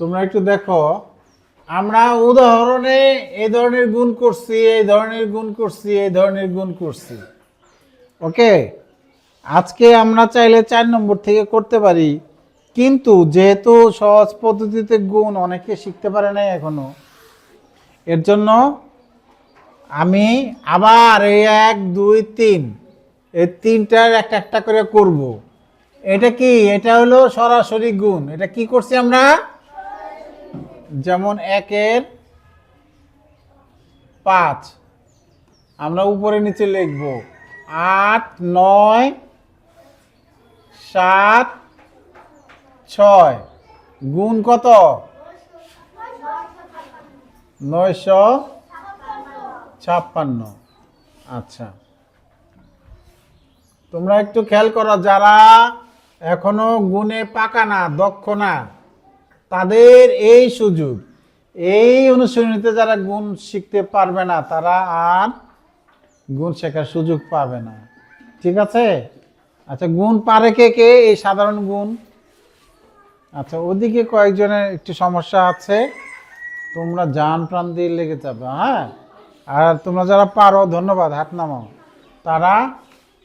তোমরা একটু দেখো, আমরা উদাহরণে এই ধরনের গুণ করছি, এই ধরনের গুণ করছি, এই ধরনের গুণ করছি। ওকে, আজকে আমরা চাইলে 4 নম্বর থেকে করতে পারি, কিন্তু যেহেতু সহজ পদ্ধতিতে গুণ অনেকে শিখতে পারে না এখনো, এর জন্য আমি আবার এই 1 2 3 এই তিনটার একটা একটা করে করব। এটা কি? এটা হলো সরাসরি গুণ। এটা কি করছি আমরা? যেমন 1 এর 5 আমরা উপরে নিচে লিখব, 8 9 7 6 গুণ কত? 956। আচ্ছা, তোমরা একটু খেয়াল করো, যারা এখনো গুণে পাকা না, দক্ষ না, তাদের এই সুযোগ। এই অনুশীলনীতে যারা গুণ শিখতে পারবে না, তারা আর গুণ শেখার সুযোগ পাবে না। ঠিক আছে? আচ্ছা, গুণ পারে কে কে? এই সাধারণ গুণ। আচ্ছা, ওদিকে কয়েকজনের একটু সমস্যা আছে, তোমরা জান প্রাণ দিয়ে লেগে যাবে। হ্যাঁ, আর তোমরা যারা পারো, ধন্যবাদ, হাত নামাও। তারা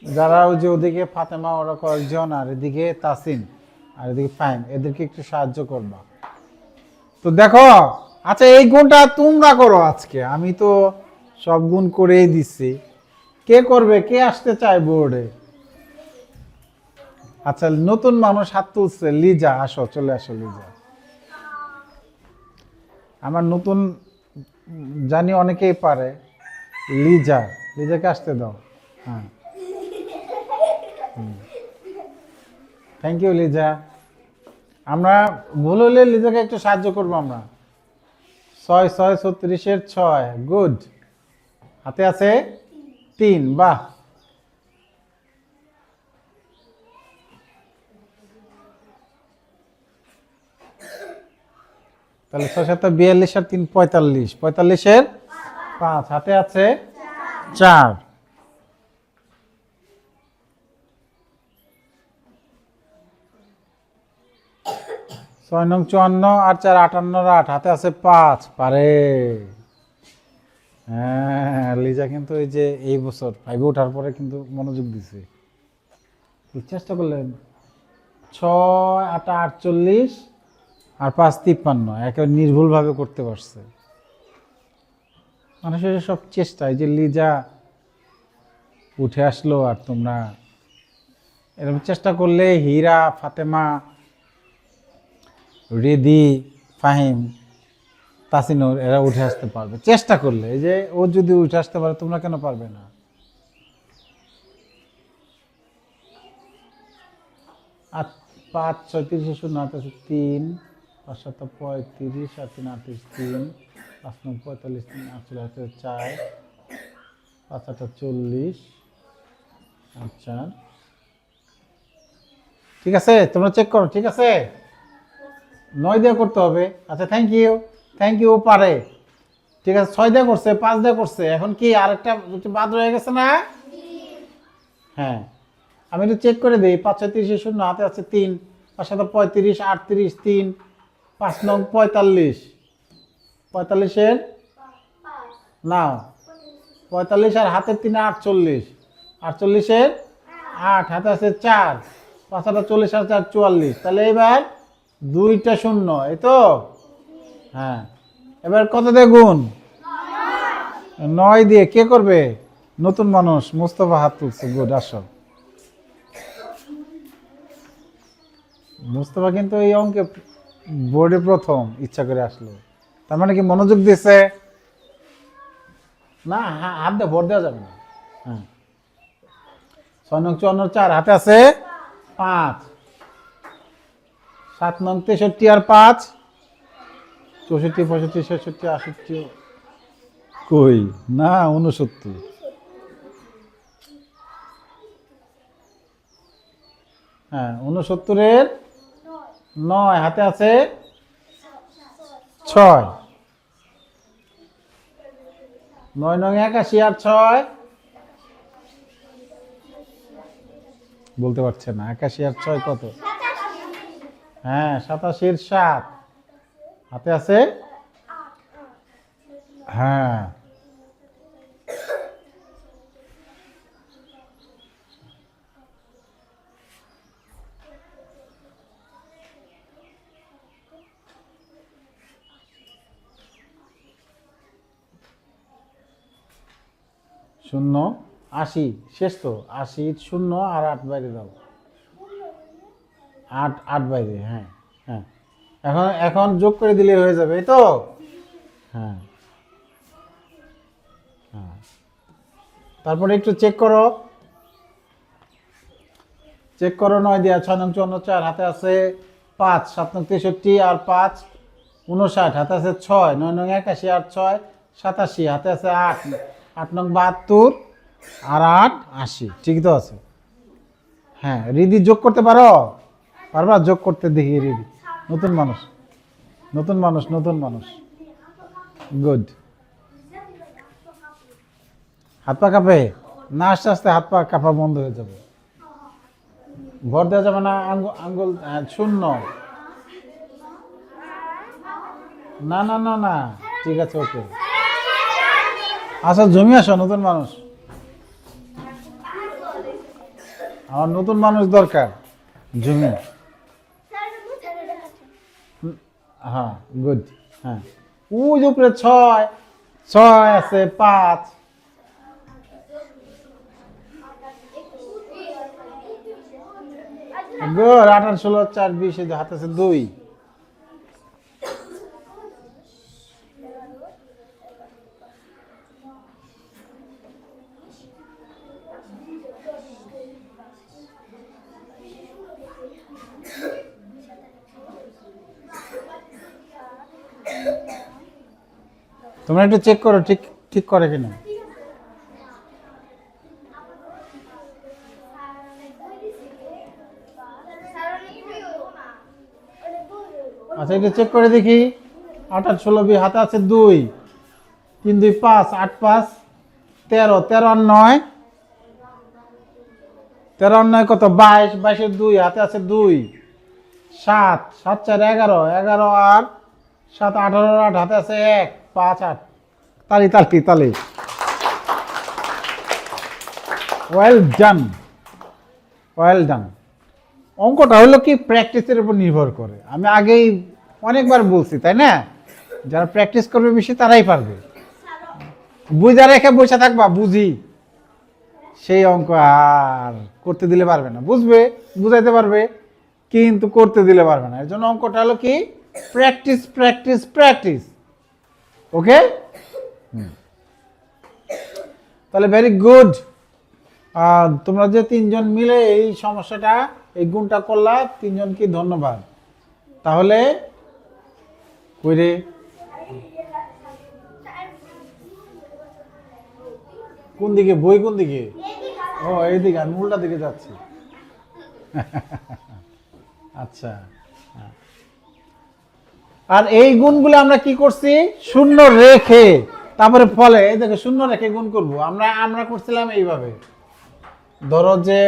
যারা ওই যে ওদিকে ফাতেমা, ওরা কয়েকজন, আর এদিকে তাসিন, আর এদিকে ফাইম, এদেরকে একটু সাহায্য করবা। তো দেখো, আচ্ছা এই গুণটা তোমরা করো আজকে, আমি তো সব গুণ করেই দিচ্ছি। কে করবে? কে আসতে চায় বোর্ডে? আচ্ছা, নতুন মানুষ হাত তুলছে। লিজা, আসো, চলে আসো লিজা। আমার নতুন, জানি অনেকেই পারে। লিজা, লিজাকে আসতে দাও। হ্যাঁ, থ্যাংক ইউ লিজা। আমরা ভুল হলে লিজাকে একটু সাহায্য করবো আমরা। 6 6 36 6, গুড। হাতে আছে 3, বাহ। তাহলে 6 7 42 আর 3 45, 45 5, হাতে আছে 4। 6 নং 54 আর 4 58 8, হাতে আছে 5, পারে। হ্যাঁ, লিজা কিন্তু এই যে এই বছর 5 ওঠার পরে কিন্তু মনোযোগ দিছে। চেষ্টা করলেন। 6 8 48 আর 5 53, একেবারে নির্ভুলভাবে করতে পারছে। মানুষের সব চেষ্টা। এই যে লিজা উঠে আসলো, আর তোমরা এরকম চেষ্টা করলে হীরা, ফাতেমা, রিদি, ফাহিম, তাসিনুর এরা উঠে আসতে পারবে চেষ্টা করলে। এই যে ও যদি উঠে আসতে পারে, তোমরা কেন পারবে না? 8 5 36 0, 3 5 7 35 আর 3 38, 3 5 9 45, 3 48, 4 5 8 40। আচ্ছা, ঠিক আছে, তোমরা চেক করো। ঠিক আছে, 9 দিয়ে করতে হবে। আচ্ছা, থ্যাংক ইউ, থ্যাংক ইউ, পারে। ঠিক আছে, 6 দিয়ে করছে, 5 দিয়ে করছে। এখন কি আরেকটা বাদ রয়ে গেছে না? হ্যাঁ, আমি একটু চেক করে দিই। 5 6 30 0, হাতে আছে 3 5 7 35 38, 3 5 9 45, 45 নাও 45 আর হাতে 3 48, 48 8, হাতে আছে 4 5 8 40 আর 4 44। তাহলে এবার 2টা 0, এই তো? হ্যাঁ, এবার কত দিয়ে গুণ? 9 দিয়ে। কে করবে? নতুন মানুষ মুস্তফা হাত তুলছে, গুড। আসো, মুস্তফা কিন্তু এই অঙ্কে বোর্ডে প্রথম ইচ্ছা করে আসলো, তার মানে কি মনোযোগ দিয়েছে? না, হাত দিয়ে ভোট দেওয়া যাবে না। হ্যাঁ, 6 নং 54 4, হাতে আছে 5 7 নং 63 আর 5 64 65 66 68, কই না 69। হ্যাঁ, 69 9, হাতে আছে 6 9 নং 81 আর 6, বলতে পারছে না। 81 আর 6 কত? হ্যাঁ, 87 7, হাতে আছে, হ্যাঁ, শূন্য 80 শেষ তো, 80 শূন্য আর 8 বাইরে দাও, 8 বাইরে, হ্যাঁ হ্যাঁ, এখন এখন যোগ করে দিলে হয়ে যাবে, এই তো, হ্যাঁ হ্যাঁ। তারপরে একটু চেক করো, 9 দিয়া 6 নং 54, 4 হাতে আছে 5, 7 নং 63 আর 5 59, হাতে আছে 6, 9 নং 81 আর 6 87, হাতে আছে 8, 8 নং 72 আর 8 80, ঠিক তো আছে। হ্যাঁ, রিদি যোগ করতে পারো, পারবা যোগ করতে? দেখি রিদি, নতুন মানুষ, গুড। হাত পা কাঁপে না? আস্তে আস্তে হাত পা কাঁপা বন্ধ হয়ে যাবে, ভর দেওয়া যাবে না, আঙ্গুল শূন্য, না না না না, ঠিক আছে, ওকে। আচ্ছা জমি আসো, নতুন মানুষ, আমার নতুন মানুষ দরকার, জমি, হ্যাঁ গুড, হ্যাঁ, ওই যে উপরে 6 আছে, 5, গুড, 8 আর 16, 4 20, এই যে হাতে আছে 2, তোমরা একটু চেক করো ঠিক ঠিক করে কিনা। আচ্ছা এটা চেক করে দেখি, 8 আর 16 হাতে আছে 2, 3 2 5, 8 5 13, 13 আর 9, 13 আর 9 কত? 22, 22 এর 2 হাতে আছে 2, 7, 7 4 11, 11 আর 7 18 আর 8 হাতে আছে 1, 5 8, তালি তালি তালি, ওয়েল ডান, ওয়েল ডান। অঙ্কটা হলো কি প্র্যাকটিসের উপর নির্ভর করে, আমি আগেই অনেকবার বলছি, তাই না? যারা প্র্যাকটিস করবে বেশি তারাই পারবে। বুঝা রেখে বসে থাকবা, বুঝি সেই অঙ্ক আর করতে দিলে পারবে না, বুঝবে, বুঝাইতে পারবে কিন্তু করতে দিলে পারবে না। এর জন্য অঙ্কটা হলো কি প্র্যাকটিস প্র্যাকটিস প্র্যাকটিস, ওকে? তাহলে ভেরি গুড, তোমরা যে 3 জন মিলে এই সমস্যাটা, এই গুণটা করলা, 3 জনকে ধন্যবাদ। তাহলে কইরে কোন দিকে বই, কোন দিকে? ও এইদিকে, আমি উল্টা দিকে যাচ্ছি। আচ্ছা, আর এই গুণগুলো আমরা কি করছি? শূন্য রেখে তারপরে ফলে, এই দেখো শূন্য রেখে গুণ করব। আমরা করছিলাম এইভাবে, ধরো যে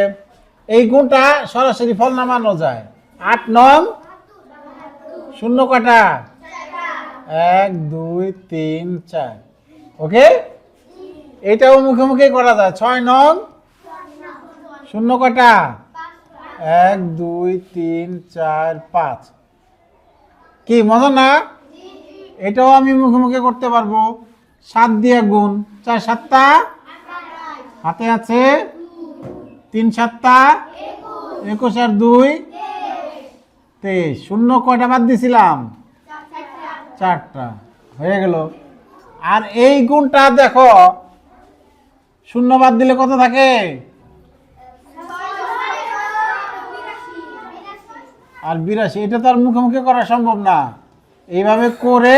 এই গুণটা সরাসরি ফল নামানো যায়। 8 নং শূন্য কটা? 1 2 3 4, ওকে? এটাও মুখে মুখে করা যায়। 6 নং শূন্য কটা? 1 2 3 4 5, কি মজা না? এটাও আমি মুখে মুখে করতে পারবো। 7 দিয়ে গুণ, 4 7 হাতে আছে 3 7 21 আর 2 23, শূন্য কয়টা বাদ দিছিলাম? 4টা, হয়ে গেল। আর এই গুণটা দেখো, শূন্য বাদ দিলে কত থাকে? আর 82। এটা তো আর মুখে মুখে করা সম্ভব না, এইভাবে করে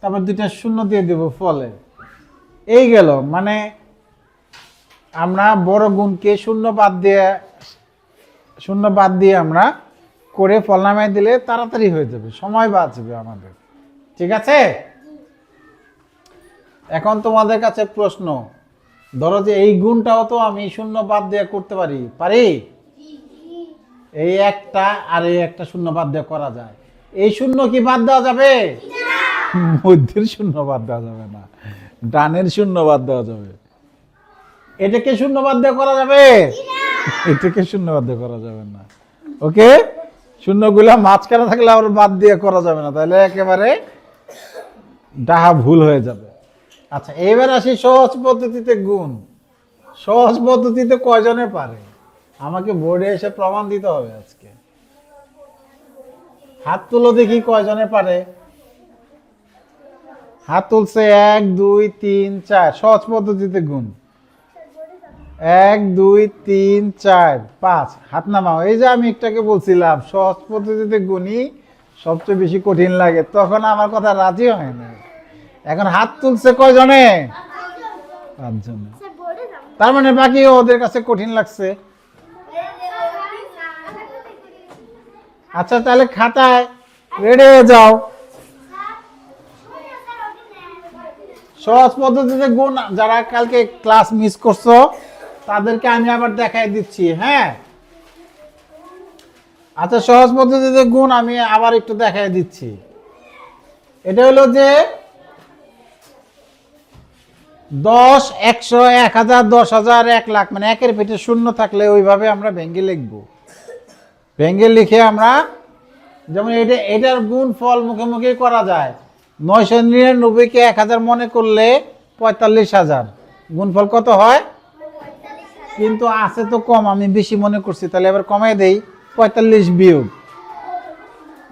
তারপর 2টা শূন্য দিয়ে দেব ফলে, এই গেল। মানে আমরা বড় গুণকে শূন্য বাদ দিয়ে আমরা করে ফল নামায় দিলে তাড়াতাড়ি হয়ে যাবে, সময় বাঁচবে আমাদের, ঠিক আছে? এখন তোমাদের কাছে প্রশ্ন, ধরো যে এই গুণটাও তো আমি শূন্য বাদ দিয়ে করতে পারি? এই একটা আর এই একটা শূন্য বাদ দিয়ে করা যায়, এই শূন্য কি বাদ দেওয়া যাবে? মধ্যের শূন্য বাদ দেওয়া যাবে না, ডানের শূন্য বাদ দেওয়া যাবে। এটাকে শূন্য বাদ দিয়ে করা যাবে, এটাকে শূন্য বাদ দিয়ে করা যাবে না। ওকে, শূন্যগুলা মাঝখানে থাকলে আবার বাদ দিয়ে করা যাবে না, তাহলে একেবারে ডাহা ভুল হয়ে যাবে। আচ্ছা, এবার আসি সহজ পদ্ধতিতে গুণ। সহজ পদ্ধতিতে কয়জনে পারে আমাকে বোর্ডে এসে প্রমাণ দিতে হবে আজকে। হাত তুলো দেখি কয়জনে পারে। হাত তুলছে 1 2 3 4। সহজ পদ্ধতিতে গুণ 1 2 3 4 5। হাত নামাও। এই যে আমি একটাকে বলছিলাম সহজ পদ্ধতিতে গুণই সবচেয়ে বেশি কঠিন লাগে, তখন আমার কথা রাজি হয় না। এখন হাত তুলছে কয়জনে? 5 জনে। তার মানে বাকি ওদের কাছে কঠিন লাগছে। আচ্ছা, তাহলে খাতায় রেডি হয়ে যাও। সহজ পদ্ধতিতে গুণ যারা কালকে ক্লাস মিস করছো তাদেরকে আমি আবার দেখাই দিচ্ছি। হ্যাঁ, আচ্ছা, সহজ পদ্ধতিতে গুণ আমি আবার একটু দেখাই দিচ্ছি। এটা হলো যে 10 100 1000 10000 1 লাখ, মানে একের পেটে শূন্য থাকলে ওইভাবে আমরা ভেঙ্গে লিখবো। ভেঙ্গে লিখে আমরা যেমন এটার গুণ ফল মুখে মুখে করা যায়। 999কে 1000 মনে করলে 45000 গুণফল কত হয়? কিন্তু আছে তো কম, আমি বেশি মনে করছি, তাহলে এবার কমাই দেই। 45 বিয়োগ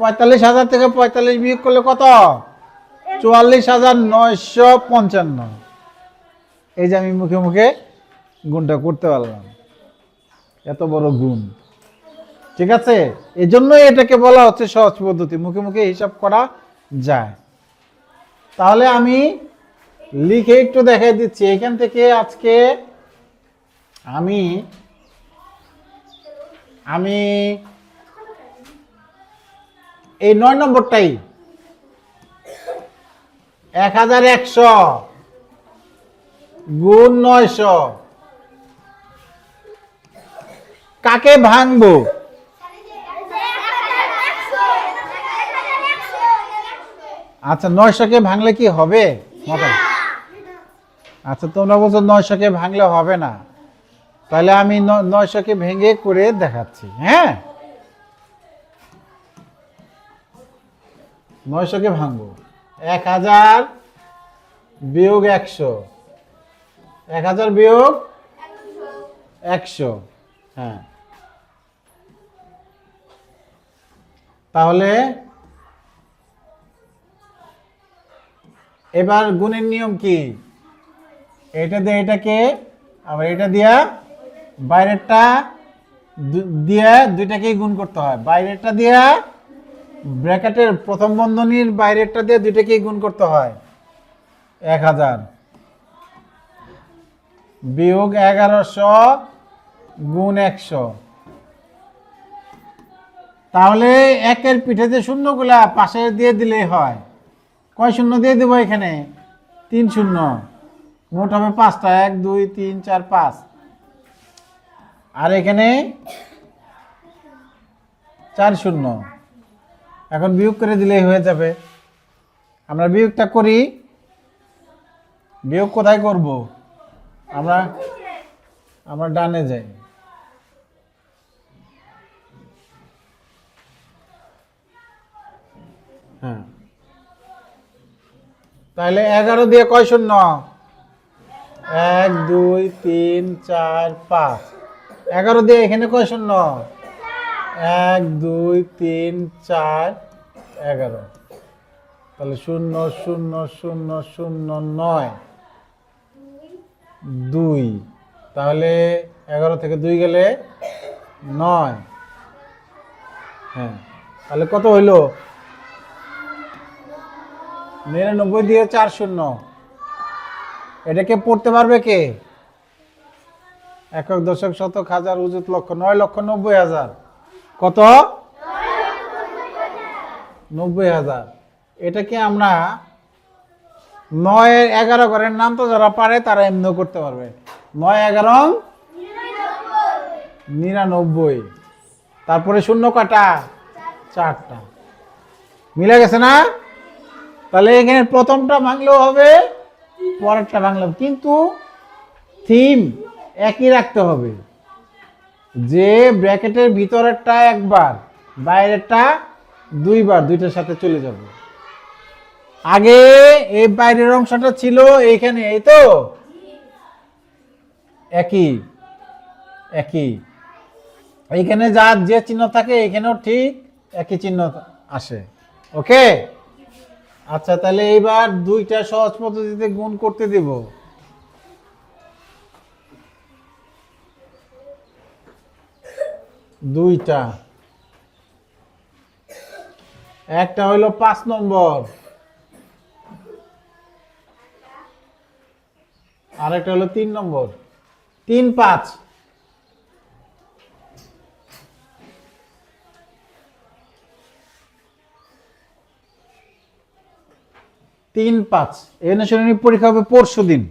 45000 থেকে 45 বিয়োগ করলে কত? 44955। এই যে আমি মুখে মুখে গুণটা করতে পারলাম, এত বড় গুণ। ঠিক আছে, এই জন্যই এটাকে বলা হচ্ছে সহজ পদ্ধতি, মুখে মুখে হিসাব করা যায়। তাহলে আমি লিখে একটু দেখাই দিচ্ছি। এখান থেকে আজকে আমি এই 9 নম্বরটাই 1100 গুণ 900 কাকে ভাঙবো? আচ্ছা, 900কে ভাঙলে কি হবে? আচ্ছা, তোমরা বলছো 900কে ভাঙলে হবে না, তাহলে আমি 900কে ভেঙে করে দেখাচ্ছি। হ্যাঁ, 900কে ভাঙবো। 1000 বিয়োগ 100, 1000 বিয়োগ 100। হ্যাঁ, তাহলে এবার গুণের নিয়ম কি? এটা দিয়ে এটাকে আবার এটা দিয়া বাইরেরটা দিয়ে দুইটাকেই গুণ করতে হয়। বাইরেরটা দিয়া ব্র্যাকেটের প্রথম বন্ধনীর বাইরেরটা দিয়ে দুইটাকেই গুণ করতে হয়। 1000 বিয়োগ 1100 গুণ 100। তাহলে একের পিঠে যে শূন্যগুলা পাশে দিয়ে দিলেই হয়। কয় শূন্য দিয়ে দেবো এখানে? 3 শূন্য। মোট হবে 5টা, 1 2 3 4 5। আর এখানে 4 শূন্য। এখন বিয়োগ করে দিলেই হয়ে যাবে। আমরা বিয়োগটা করি। বিয়োগ কোথায় করব? আমরা ডানে যাই। হ্যাঁ, তাহলে 11 দিয়ে কয় শূন্য? 1 2 3 4 5। 11 দিয়ে এখানে কয় শূন্য? 1 2 3 4 11। তাহলে 0 0 0 0 9 2। তাহলে 11 থেকে 2 গেলে 9। হ্যাঁ, তাহলে কত হইল? 99 দিয়ে 4 শূন্য। এটাকে পড়তে পারবে কে? একক দশক শতক হাজার অযুত লক্ষ। 9,90,000। কত? 90,000। এটাকে আমরা 9 11 ঘরের নাম তো যারা পারে তারা এমনিও করতে পারবে। 9 11 99। তারপরে শূন্য কাটা 4টা। মিলে গেছে না? তাহলে এখানে প্রথমটা ভাঙলেও হবে, পরেরটা ভাঙলেও, কিন্তু থিম একই রাখতে হবে, যে ব্র্যাকেটের ভিতরেরটা একবার, বাইরেরটা দুইবার, দুইটার সাথে চলে যাবে। আগে এই বাইরের অংশটা ছিল এইখানে, এই তো একই একই, এইখানে যা যে চিহ্ন থাকে এখানেও ঠিক একই চিহ্ন আসে। ওকে, আচ্ছা তাহলে এইবার দুইটা সহজ পদ্ধতিতে গুণ করতে দেব। দুইটা, একটা হইল 5 নম্বর, আর একটা হলো 3 নম্বর। 3 5, 3 5 এই অনুশীলনী পরীক্ষা হবে পরশু দিন।